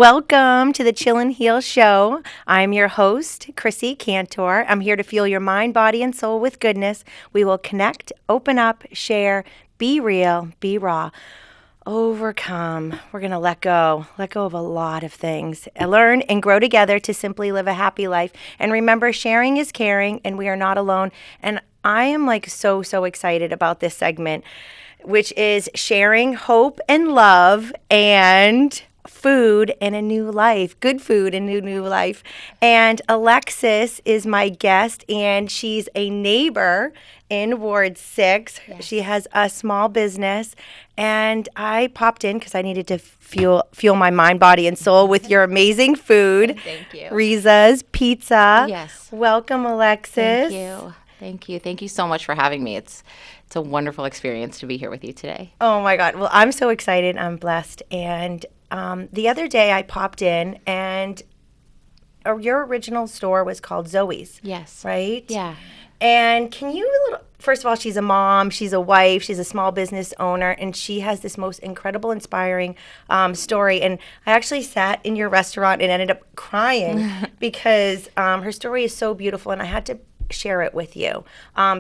Welcome to the Chill and Heal Show. I'm your host, Chrissy Cantor. I'm here to fuel your mind, body, and soul with goodness. We will connect, open up, share, be real, be raw, overcome. We're going to let go of a lot of things, learn and grow together to simply live a happy life. And remember, sharing is caring, and we are not alone. And I am so excited about this segment, which is sharing hope and love and food in a new life, good food in a new life. And Alexis is my guest, and she's a neighbor in Ward 6. Yes. She has a small business, and I popped in because I needed to fuel my mind, body, and soul with your amazing food. Thank you. Riza's Pizza. Yes. Welcome, Alexis. Thank you. Thank you. Thank you so much for having me. It's a wonderful experience to be here with you today. Oh, my God. Well, I'm so excited. I'm blessed. And the other day I popped in, and your original store was called Zoe's. Yes. Right? Yeah. And can you, first of all, she's a mom, she's a wife, she's a small business owner, and she has this most incredible, inspiring story. And I actually sat in your restaurant and ended up crying because her story is so beautiful, and I had to share it with you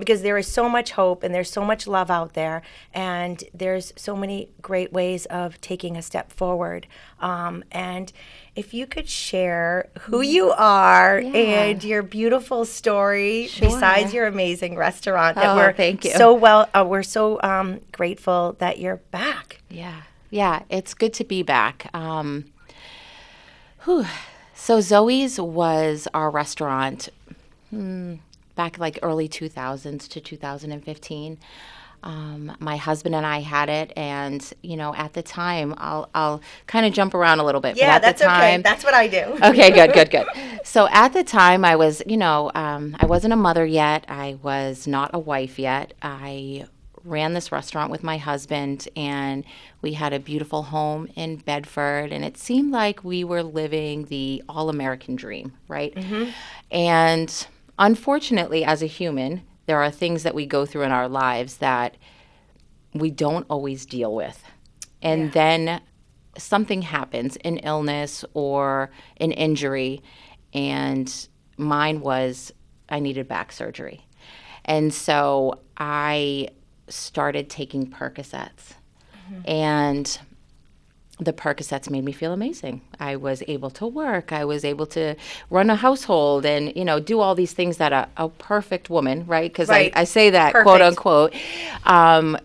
because there is so much hope and there's so much love out there, and there's so many great ways of taking a step forward. And if you could share who you are and your beautiful story besides your amazing restaurant that thank you. We're so grateful that you're back. Yeah, it's good to be back. So Zoe's was our restaurant back early 2000s to 2015. My husband and I had it, and at the time, I'll kind of jump around a little bit. Yeah, but at that's okay. That's what I do. Okay, good. So at the time, I was, I wasn't a mother yet. I was not a wife yet. I ran this restaurant with my husband, and we had a beautiful home in Bedford, and it seemed like we were living the all-American dream, right? Mm-hmm. And unfortunately, as a human, there are things that we go through in our lives that we don't always deal with. And then something happens, an illness or an injury, and mine was I needed back surgery. And so I started taking Percocets. Mm-hmm. And the Percocets made me feel amazing. I was able to work. I was able to run a household and, do all these things that a perfect woman, right? Because I say that, perfect, quote unquote,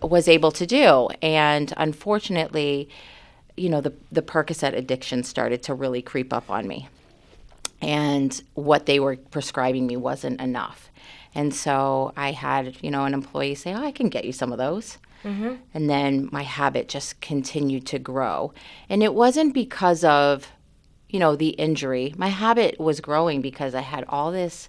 was able to do. And unfortunately, the Percocet addiction started to really creep up on me. And what they were prescribing me wasn't enough. And so I had, an employee say, I can get you some of those. Mm-hmm. And then my habit just continued to grow. And it wasn't because of, the injury. My habit was growing because I had all this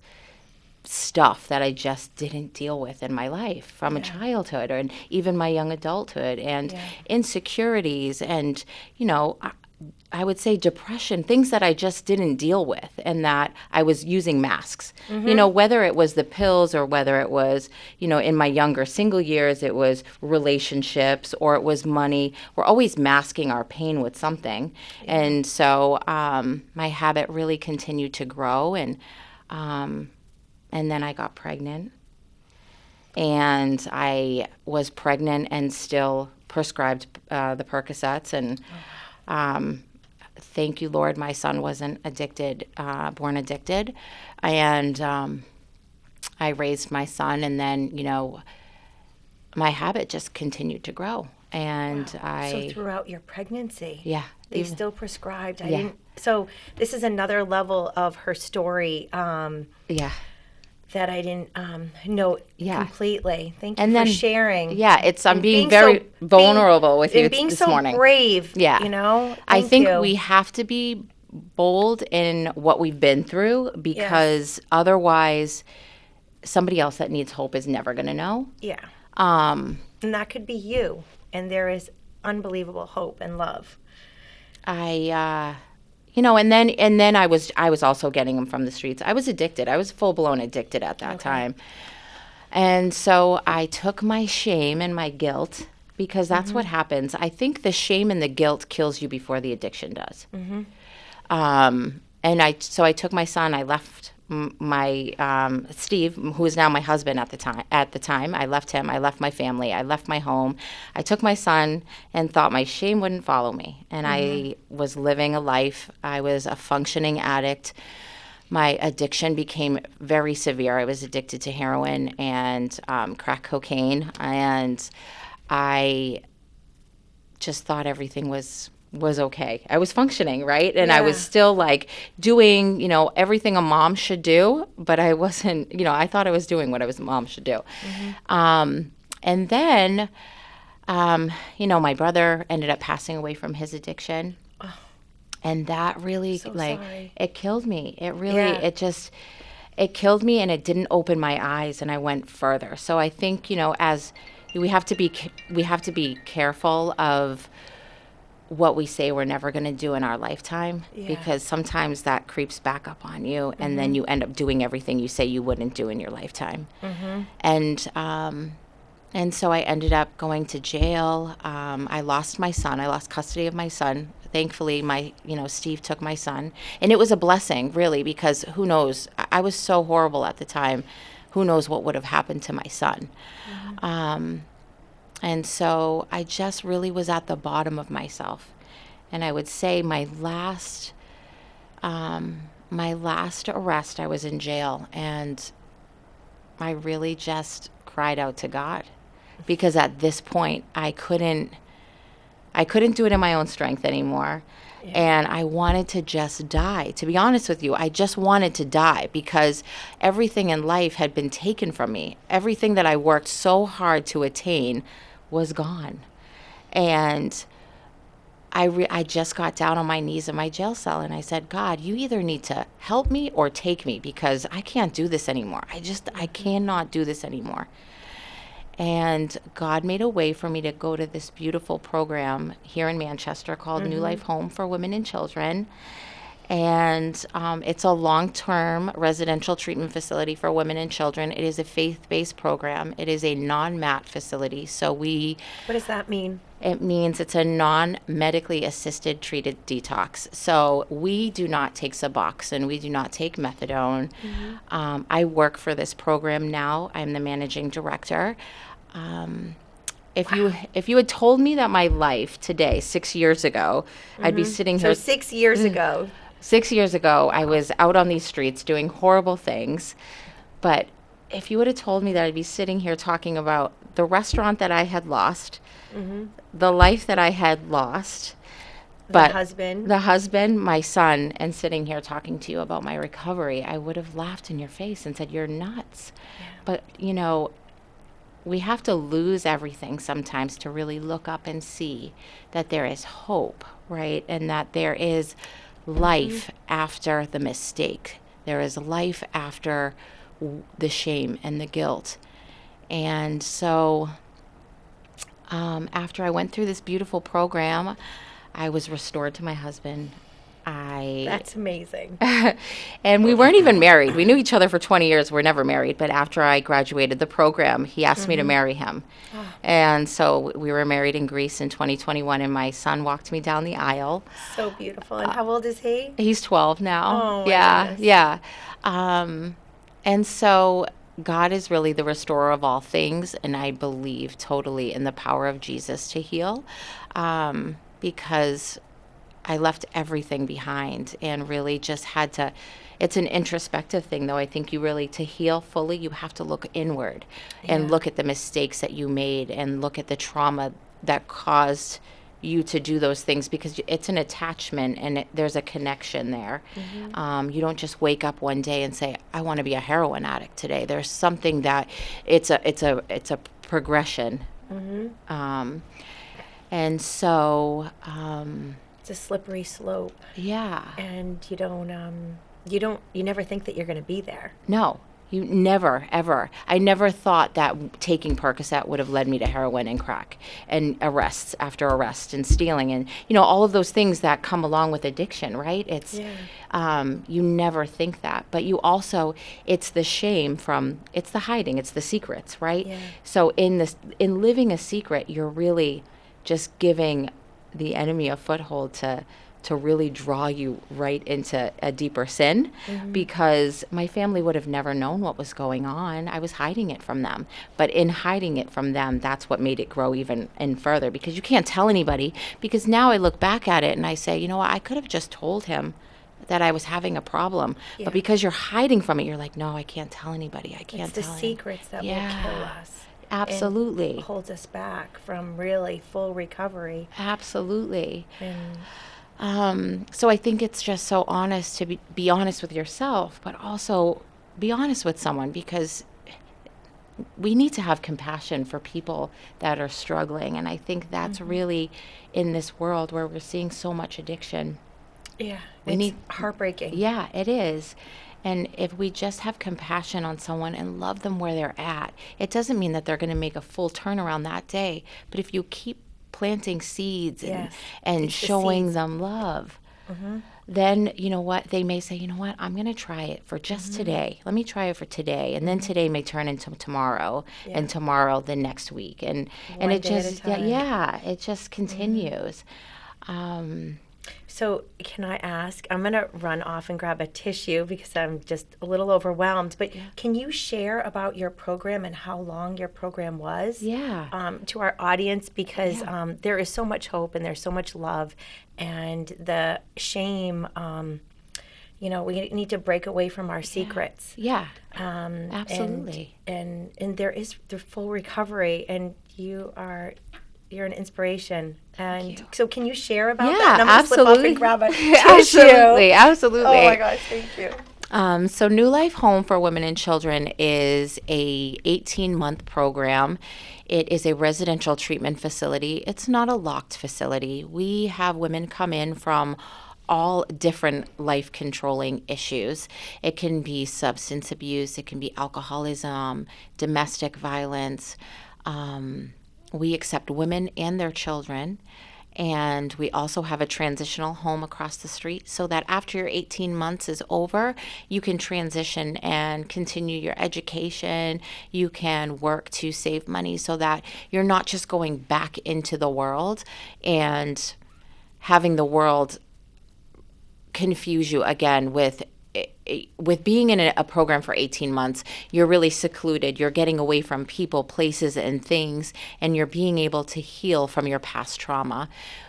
stuff that I just didn't deal with in my life from a childhood and even my young adulthood, and insecurities and, I would say depression, things that I just didn't deal with, and that I was using masks. Mm-hmm. Whether it was the pills or whether it was, in my younger single years, it was relationships or it was money. We're always masking our pain with something. Yeah. And so my habit really continued to grow, and then I got pregnant. And I was pregnant and still prescribed the Percocets, and thank you, Lord, my son wasn't born addicted. And I raised my son, and then, my habit just continued to grow. And So throughout your pregnancy, they even, still prescribed. So this is another level of her story. That I didn't know completely. Thank you for sharing. Yeah, I'm being very vulnerable with you this morning. Being so brave. Yeah. I think we have to be bold in what we've been through, because otherwise somebody else that needs hope is never going to know. Yeah. And that could be you. And there is unbelievable hope and love. And then I was also getting them from the streets. I was addicted. I was full-blown addicted at that time. And so I took my shame and my guilt, because that's what happens. I think the shame and the guilt kills you before the addiction does. Mm-hmm. And so I took my son. I left my Steve, who is now my husband at the time. I left him. I left my family. I left my home. I took my son and thought my shame wouldn't follow me. And I was living a life. I was a functioning addict. My addiction became very severe. I was addicted to heroin and crack cocaine, and I just thought everything was okay. I was functioning, right? And I was still like doing, everything a mom should do, but I wasn't, I thought I was doing what a mom should do. And then, my brother ended up passing away from his addiction. And that really, sorry. It killed me. It really, it killed me, and it didn't open my eyes, and I went further. So I think, as we have to be careful of what we say we're never going to do in our lifetime, because sometimes that creeps back up on you, and then you end up doing everything you say you wouldn't do in your lifetime. And so I ended up going to jail. I lost my son. I lost custody of my son. Thankfully, Steve took my son. And it was a blessing, really, because who knows? I was so horrible at the time. Who knows what would have happened to my son? And so I just really was at the bottom of myself. And I would say my last arrest, I was in jail, and I really just cried out to God, because at this point I couldn't do it in my own strength anymore. And I wanted to just die. To be honest with you, I just wanted to die, because everything in life had been taken from me. Everything that I worked so hard to attain was gone. And I just got down on my knees in my jail cell, and I said, God, you either need to help me or take me, because I can't do this anymore. I cannot do this anymore. And God made a way for me to go to this beautiful program here in Manchester called New Life Home for Women and Children. And it's a long-term residential treatment facility for women and children. It is a faith-based program. It is a non-MAT facility. So What does that mean? It means it's a non-medically assisted treated detox. So we do not take Suboxone. We do not take methadone. I work for this program now. I'm the managing director. If you had told me that my life today, 6 years ago, I'd be sitting here. So 6 years ago. 6 years ago, I was out on these streets doing horrible things. But if you would have told me that I'd be sitting here talking about the restaurant that I had lost, the life that I had lost, The husband, my son, and sitting here talking to you about my recovery, I would have laughed in your face and said, you're nuts. But, we have to lose everything sometimes to really look up and see that there is hope, right? And that there is life after the mistake. There is life after the shame and the guilt. And so after I went through this beautiful program, I was restored to my husband. That's amazing. And we weren't even married. We knew each other for 20 years. We're never married. But after I graduated the program, he asked me to marry him. And so we were married in Greece in 2021, and my son walked me down the aisle. So beautiful. And how old is he? He's 12 now. Oh, my goodness. Yeah. And so God is really the restorer of all things, and I believe totally in the power of Jesus to heal, because I left everything behind and really just had to. It's an introspective thing, though. I think to heal fully, you have to look inward and look at the mistakes that you made and look at the trauma that caused you to do those things, because it's an attachment and there's a connection there. You don't just wake up one day and say, I want to be a heroin addict today. There's something that it's a progression. And so it's a slippery slope. Yeah. And you never think that you're going to be there. No. You never, ever. I never thought that taking Percocet would have led me to heroin and crack and arrests after arrest and stealing and, all of those things that come along with addiction, right? It's, you never think that. But you also, it's the shame it's the hiding, it's the secrets, right? Yeah. So in living a secret, you're really just giving the enemy a foothold to really draw you right into a deeper sin, because my family would have never known what was going on. I was hiding it from them. But in hiding it from them, that's what made it grow even and further, because you can't tell anybody. Because now I look back at it and I say, you know what, I could have just told him that I was having a problem. Yeah. But because you're hiding from it, you're like, no, I can't tell anybody. I can't tell It's the him. secrets that will kill us. Absolutely. And holds us back from really full recovery. Absolutely. And So I think it's just so honest to be honest with yourself, but also be honest with someone, because we need to have compassion for people that are struggling. And I think that's really in this world where we're seeing so much addiction. yeah, it's heartbreaking. Yeah, it is. And if we just have compassion on someone and love them where they're at, it doesn't mean that they're going to make a full turnaround that day. But if you keep planting seeds and showing them love, then you know what? They may say, you know what? I'm going to try it for just today. Let me try it for today. And then today may turn into tomorrow, and tomorrow the next week. And it just, it just continues. So can I ask, I'm going to run off and grab a tissue because I'm just a little overwhelmed, but can you share about your program and how long your program was to our audience? Because there is so much hope and there's so much love, and the shame, we need to break away from our secrets. Absolutely. And there is the full recovery, and you're an inspiration. And so can you share about that? And I'm absolutely. Slip off and grab a tissue. Absolutely. Oh my gosh, thank you. So New Life Home for Women and Children is a 18-month program. It is a residential treatment facility. It's not a locked facility. We have women come in from all different life controlling issues. It can be substance abuse, it can be alcoholism, domestic violence. We accept women and their children, and we also have a transitional home across the street, so that after your 18 months is over, you can transition and continue your education. You can work to save money so that you're not just going back into the world and having the world confuse you again with being in a program for 18 months. You're really secluded. You're getting away from people, places, and things, and you're being able to heal from your past trauma.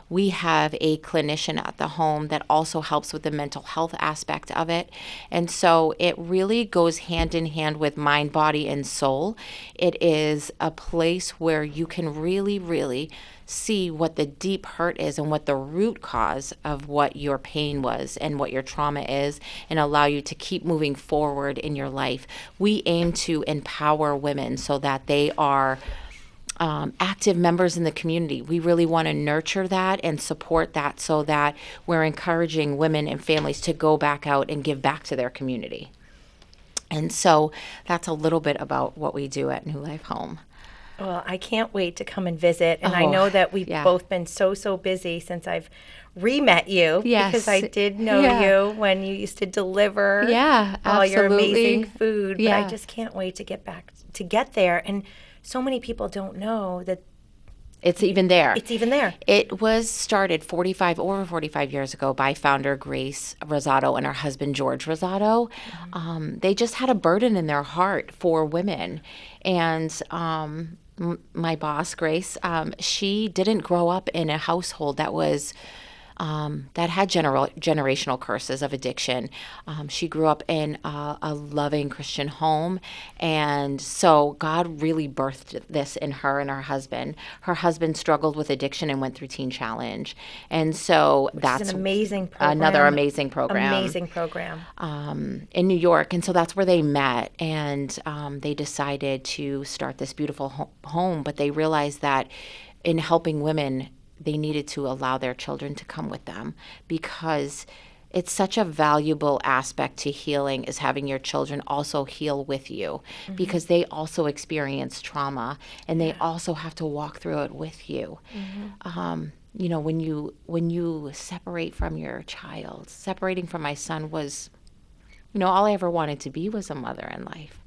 We have a clinician at the home that also helps with the mental health aspect of it. And so it really goes hand in hand with mind, body, and soul. It is a place where you can really, really see what the deep hurt is and what the root cause of what your pain was and what your trauma is, and allow you to keep moving forward in your life. We aim to empower women so that they are active members in the community. We really want to nurture that and support that, so that we're encouraging women and families to go back out and give back to their community. And so that's a little bit about what we do at New Life Home. Well, I can't wait to come and visit. And I know that we've both been so busy since I've re-met you. Yes. Because I did know you when you used to deliver all your amazing food. But I just can't wait to get there. And so many people don't know that it's even there. It's even there. It was started over 45 years ago by founder Grace Rosado and her husband George Rosado. They just had a burden in their heart for women. And my boss, Grace, she didn't grow up in a household that was that had generational curses of addiction. She grew up in a loving Christian home, and so God really birthed this in her and her husband. Her husband struggled with addiction and went through Teen Challenge, and so that's an amazing program. Another amazing program. Amazing program. In New York, and so that's where they met, and they decided to start this beautiful home, but they realized that in helping women, they needed to allow their children to come with them, because it's such a valuable aspect to healing, is having your children also heal with you, because they also experience trauma and they also have to walk through it with you. When you separate from your child, separating from my son was, all I ever wanted to be was a mother in life.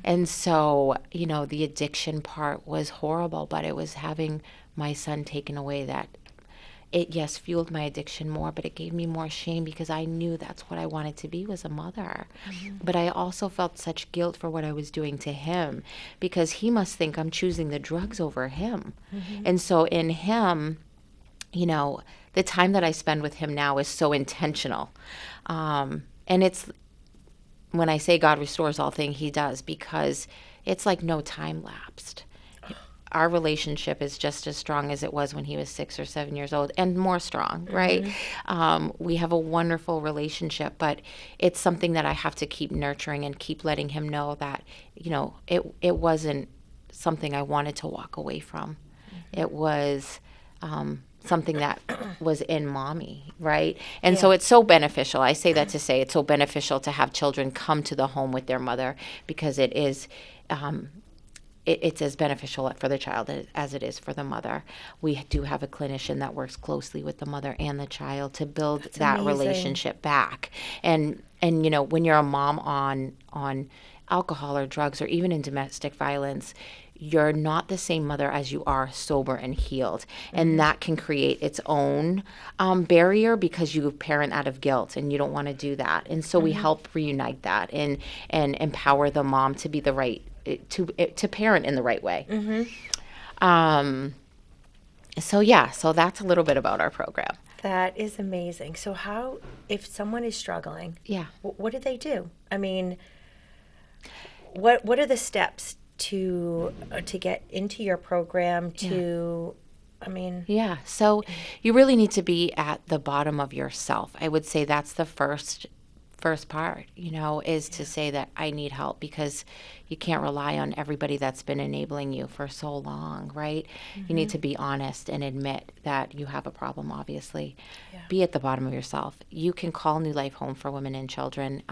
And so, the addiction part was horrible, but it was having my son taken away that it, yes, fueled my addiction more, but it gave me more shame because I knew that's what I wanted to be, was a mother. But I also felt such guilt for what I was doing to him, because he must think I'm choosing the drugs over him. And so in him, you know, the time that I spend with him now is so intentional. And it's, when I say God restores all things, he does, because it's like no time lapsed. Our relationship is just as strong as it was when he was 6 or 7 years old, and more strong, right? We have a wonderful relationship, but it's something that I have to keep nurturing and keep letting him know that, you know, it wasn't something I wanted to walk away from. It was something that was in mommy, right? And so it's so beneficial. I say that to say it's so beneficial to have children come to the home with their mother, because it is it's as beneficial for the child as it is for the mother. We do have a clinician that works closely with the mother and the child to build that relationship back. And you know, when you're a mom on alcohol or drugs, or even in domestic violence, you're not the same mother as you are sober and healed. And that can create its own barrier, because you parent out of guilt and you don't want to do that. And so we help reunite that and empower the mom to be the right, to parent in the right way. So that's a little bit about our program. That is amazing. So how, if someone is struggling, what do they do? I mean, what are the steps to get into your program, so you really need to be at the bottom of yourself. I would say that's the first part, you know, is to say that I need help, because you can't rely on everybody that's been enabling you for so long, right? You need to be honest and admit that you have a problem, obviously. Be at the bottom of yourself. You can call New Life Home for Women and Children.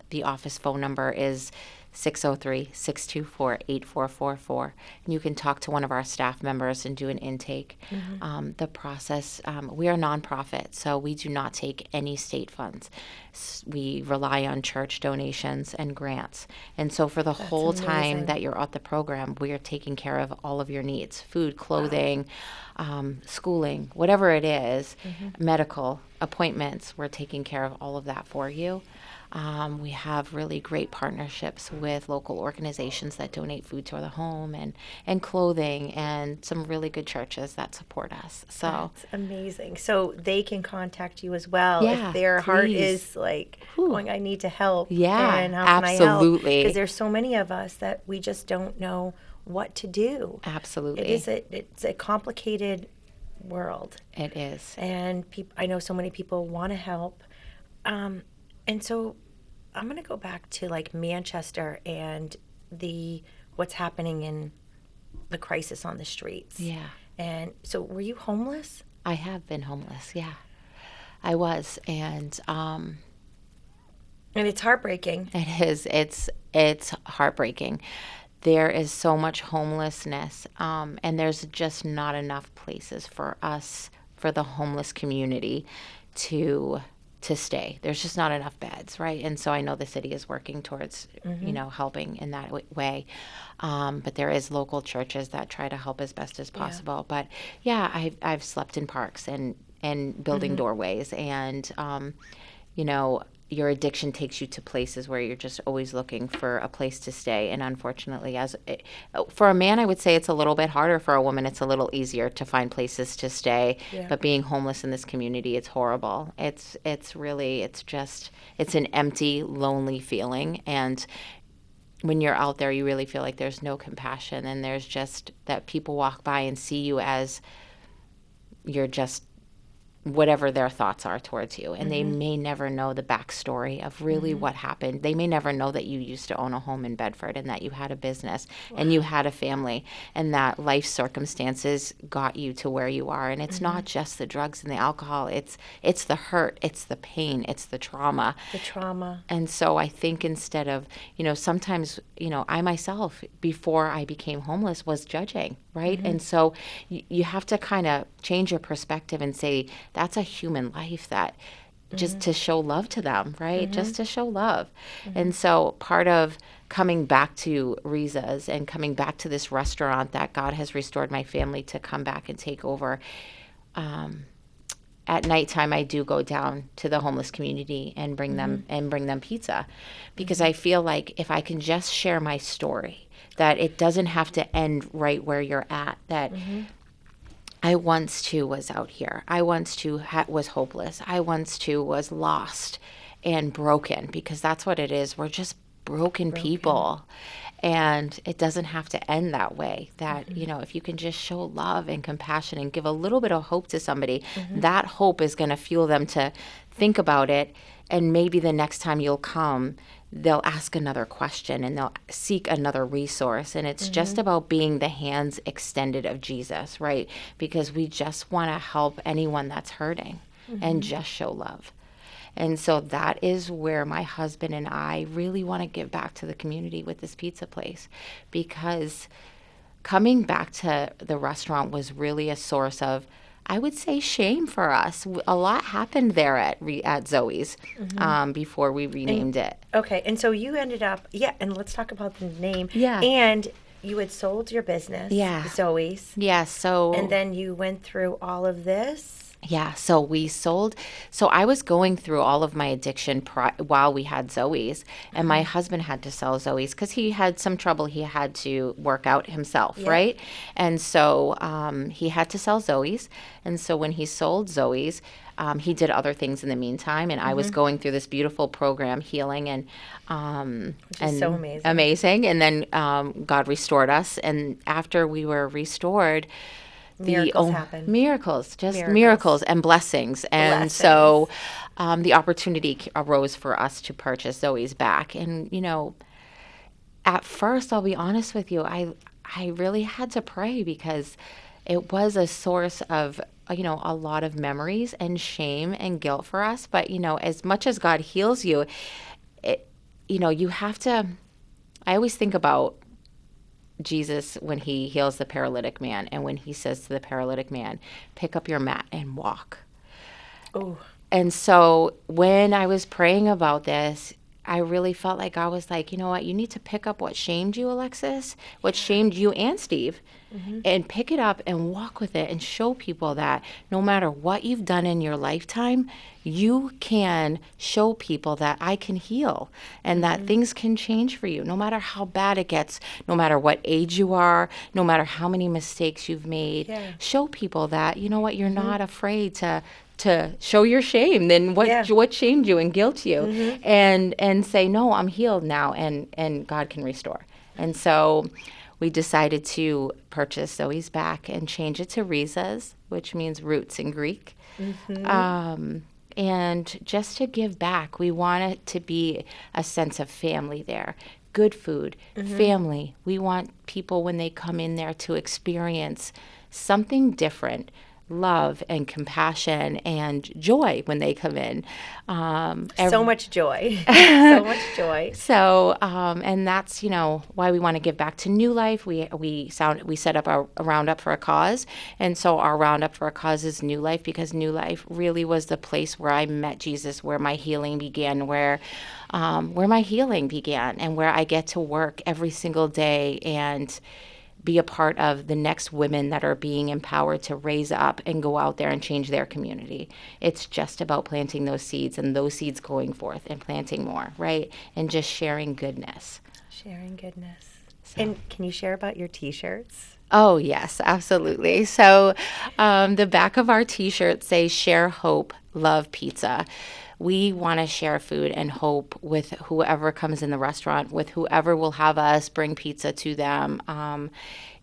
The office phone number is 603-624-8444. And you can talk to one of our staff members and do an intake. The process, we are a nonprofit, so we do not take any state funds. We rely on church donations and grants. And so for the whole time that you're at the program, we are taking care of all of your needs: food, clothing, schooling, whatever it is, medical appointments. We're taking care of all of that for you. We have really great partnerships with local organizations that donate food to the home and clothing, and some really good churches that support us. So that's amazing. So they can contact you as well if their heart is like going, I need to help. Yeah, and how can absolutely. I help? Because there's so many of us that we just don't know what to do. Absolutely. It's a complicated world. It is. And I know so many people want to help. And so I'm going to go back to like Manchester and what's happening in the crisis on the streets. Yeah. And so were you homeless? I have been homeless. Yeah, I was. And it's heartbreaking. It is. It's heartbreaking. There is so much homelessness, and there's just not enough places for us, for the homeless community to stay. There's just not enough beds, right? And so I know the city is working towards, you know, helping in that way. But there is local churches that try to help as best as possible. But yeah, I've slept in parks and building doorways, and you know, your addiction takes you to places where you're just always looking for a place to stay. And unfortunately, for a man, I would say it's a little bit harder. For a woman, it's a little easier to find places to stay. Yeah. But being homeless in this community, it's horrible. It's an empty, lonely feeling. And when you're out there, you really feel like there's no compassion, and there's just that people walk by and see you as you're just whatever their thoughts are towards you. And they may never know the backstory of really what happened. They may never know that you used to own a home in Bedford, and that you had a business and you had a family, and that life circumstances got you to where you are. And it's not just the drugs and the alcohol. It's the hurt. It's the pain. It's the trauma. And so I think instead of, you know, sometimes, you know, I myself, before I became homeless, was judging, right? And so you have to kind of change your perspective and say, that's a human life, that just to show love to them, right? Just to show love. And so part of coming back to Riza's and coming back to this restaurant that God has restored my family to come back and take over, at nighttime I do go down to the homeless community and bring them pizza, because I feel like if I can just share my story, that it doesn't have to end right where you're at, that I once too was out here. I once too was hopeless. I once too was lost and broken, because that's what it is. We're just broken people. And it doesn't have to end that way. That, if you can just show love and compassion and give a little bit of hope to somebody, that hope is going to fuel them to think about it. And maybe the next time you'll come, they'll ask another question and they'll seek another resource. And it's just about being the hands extended of Jesus, right? Because we just want to help anyone that's hurting and just show love. And so that is where my husband and I really want to give back to the community with this pizza place, because coming back to the restaurant was really a source of, I would say, shame for us. A lot happened there at Zoe's before we renamed it. Okay, and so you ended up, and let's talk about the name. Yeah. And you had sold your business, Zoe's. Yeah, so. And then you went through all of this. Yeah, so we sold. So I was going through all of my addiction while we had Zoe's, and my husband had to sell Zoe's because he had some trouble he had to work out himself, right? And so he had to sell Zoe's. And so when he sold Zoe's, he did other things in the meantime, and I was going through this beautiful program, healing, and which is so amazing. Amazing. And then God restored us, and after we were restored, Miracles happen. Miracles and blessings. And so the opportunity arose for us to purchase Zoe's back. And, at first, I'll be honest with you, I really had to pray, because it was a source of, a lot of memories and shame and guilt for us. But, as much as God heals you, you have to, I always think about Jesus when he heals the paralytic man, and when he says to the paralytic man, pick up your mat and walk. Oh. And so when I was praying about this, I really felt like God was like, you know what, you need to pick up what shamed you, Alexis, what shamed you and Steve, and pick it up and walk with it and show people that no matter what you've done in your lifetime, you can show people that I can heal and that things can change for you, no matter how bad it gets, no matter what age you are, no matter how many mistakes you've made. Show people that, you know what, you're not afraid to show your shame, then what shamed you and guilt you, and say, no, I'm healed now, and God can restore. And so we decided to purchase Zoe's back and change it to Riza's, which means roots in Greek. And just to give back, we want it to be a sense of family there. Good food, family. We want people, when they come in there, to experience something different. Love and compassion and joy when they come in. So much joy. So much joy. So, and that's, why we want to give back to New Life. We set up a Roundup for a Cause. And so our Roundup for a Cause is New Life, because New Life really was the place where I met Jesus, where my healing began, where my healing began, and where I get to work every single day and be a part of the next women that are being empowered to raise up and go out there and change their community. It's just about planting those seeds, and those seeds going forth and planting more, right? And just sharing goodness. Sharing goodness. So. And can you share about your T-shirts? Oh, yes, absolutely. So the back of our T-shirts say, share hope, love pizza. We want to share food and hope with whoever comes in the restaurant, with whoever will have us bring pizza to them.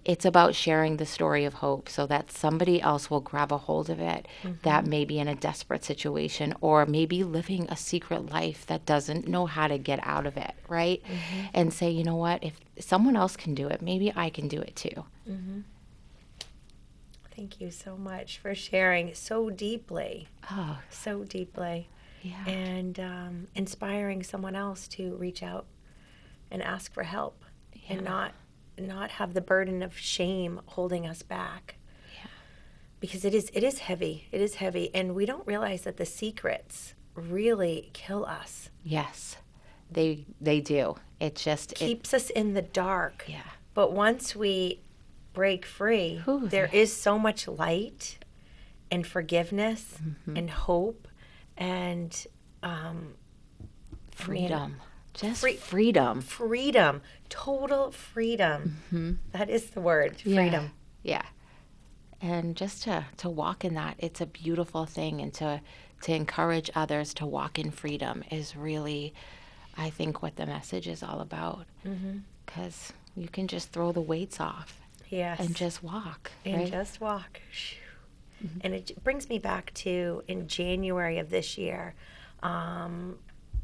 It's about sharing the story of hope so that somebody else will grab a hold of it, that may be in a desperate situation, or maybe living a secret life that doesn't know how to get out of it, right? And say, you know what, if someone else can do it, maybe I can do it too. Thank you so much for sharing so deeply. Oh, so deeply. Yeah. And inspiring someone else to reach out and ask for help, and not have the burden of shame holding us back. Because it is heavy. It is heavy, and we don't realize that the secrets really kill us. Yes, they do. It just keeps us in the dark. Yeah. But once we break free, there is so much light and forgiveness and hope and Freedom. Just Free- freedom. freedom, total freedom. That is the word, freedom. Yeah. And just to walk in that, it's a beautiful thing. And to encourage others to walk in freedom is really, I think, what the message is all about. Because you can just throw the weights off Yes. and just walk. And right? just walk. And it brings me back to in January of this year,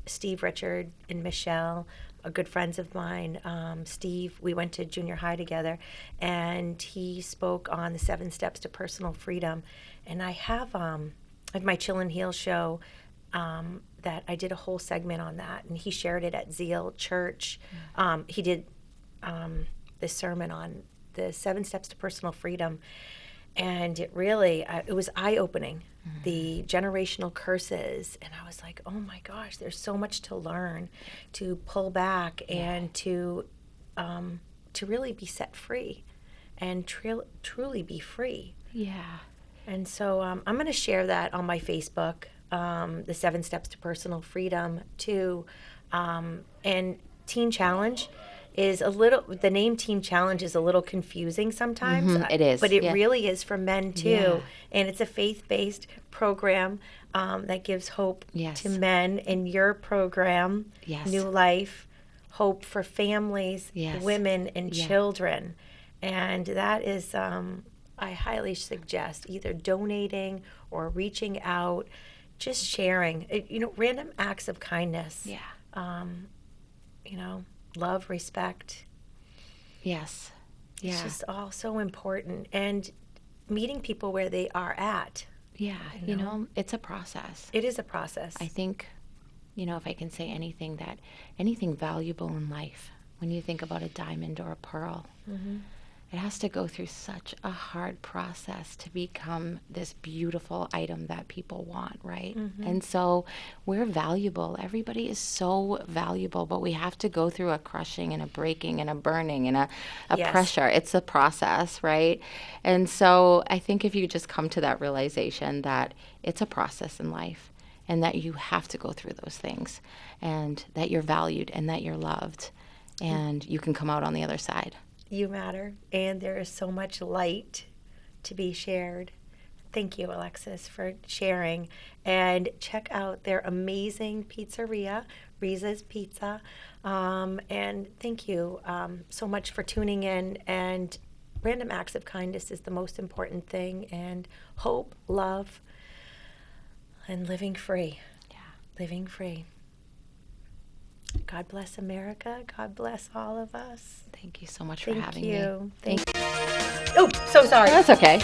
Steve, Richard, and Michelle, good friends of mine. Steve, we went to junior high together, and he spoke on the 7 steps to personal freedom. And I have my Chill and Heal show that I did a whole segment on that, and he shared it at Zeal Church. He did this sermon on the 7 steps to personal freedom. And it really, it was eye-opening, the generational curses. And I was like, oh my gosh, there's so much to learn, to pull back and to really be set free and truly be free. Yeah. And so I'm going to share that on my Facebook, the 7 steps to personal freedom too. And Teen Challenge is the name Teen Challenge is a little confusing sometimes. It is. But it really is for men too. Yeah. And it's a faith-based program that gives hope to men. In your program, New Life, hope for families, women, and children. And that is, I highly suggest either donating or reaching out, just sharing, random acts of kindness. Love, respect. Yes. Yeah. It's just all so important. And meeting people where they are at. Yeah. It's a process. It is a process. I think, if I can say anything valuable in life, when you think about a diamond or a pearl, it has to go through such a hard process to become this beautiful item that people want, right? And so we're valuable. Everybody is so valuable, but we have to go through a crushing and a breaking and a burning and a pressure. It's a process, right? And so I think if you just come to that realization that it's a process in life and that you have to go through those things and that you're valued and that you're loved and you can come out on the other side. You matter, and there is so much light to be shared. Thank you, Alexis, for sharing. And check out their amazing pizzeria, Riza's Pizza. And thank you so much for tuning in. And random acts of kindness is the most important thing. And hope, love, and living free. Yeah. Living free. God bless America. God bless all of us. Thank you so much for having me. Thank you. Oh, so sorry. That's okay.